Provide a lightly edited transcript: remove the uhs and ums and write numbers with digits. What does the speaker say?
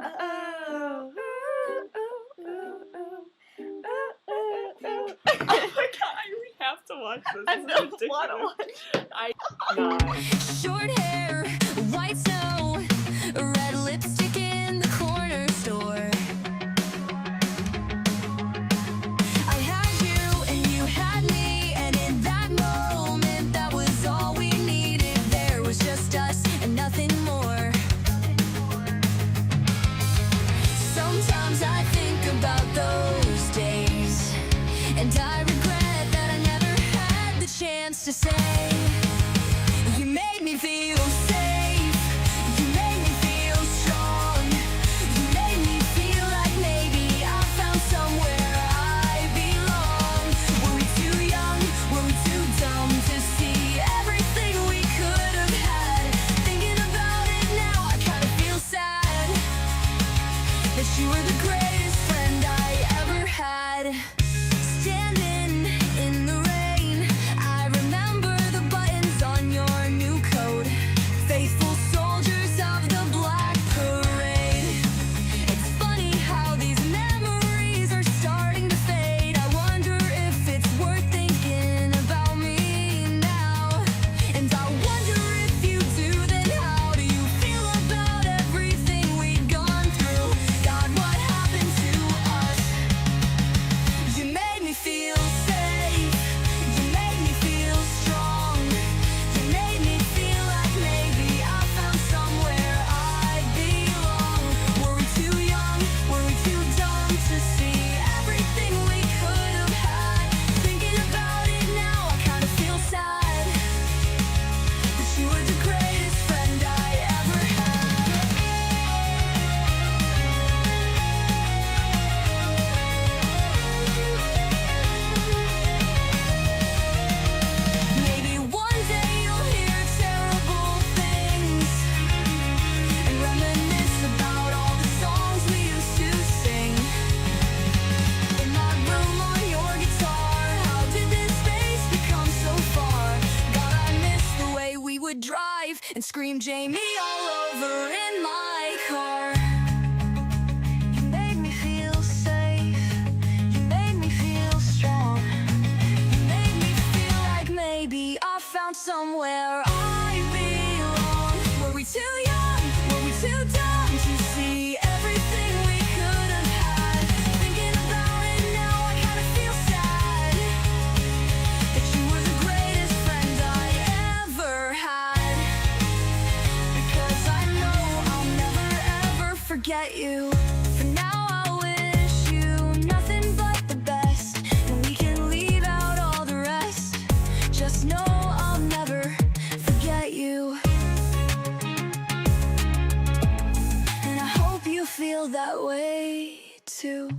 Oh, Oh my god, we have to watch this. I This is don't ridiculous. want to watch. Nah. Short hair, white snow, red lipstick in the corner store. I had you and you had me, and in that moment that was all we needed. There was just us and nothing more. Sometimes I think about those days, and I regret that I never had the chance to say, you made me feel safe, you made me feel strong, you made me feel like maybe I found somewhere I belong. Were we too young, were we too dumb to see everything we could have had? Thinking about it now, I kind of feel sad that you were the greatest friend I ever had. Standing in the rain, I remember the buttons on your new coat. Faithful soldiers of the Black Parade. It's funny how these memories are starting to fade. I wonder if it's worth thinking about me now. And I wonder if you do, then how do you feel about everything we've gone through? God, what happened to us? You made me feel safe, you made me feel strong, you made me feel like maybe I found somewhere I belong. Were we too young, were we too dumb to see everything we could have had? Thinking about it now, I kind of feel sad that you were the greatest friend I ever had. Maybe one day you'll hear terrible things and reminisce about all the songs we used to sing. In that room on your guitar, how did this space become so far? God, I miss the way we would drive and scream Jamie all over in my car. You made me feel safe, you made me feel strong, you made me feel like maybe I found somewhere I belong. Were we too young, were we too dumb to see everything we could have had? Thinking about it now, I kind of feel sad that you were the greatest friend I ever had. Because I know I'll never ever forget you. For now I wish you nothing but the best, and we can leave out all the rest. Just know I'll never forget you. And I hope you feel that way too.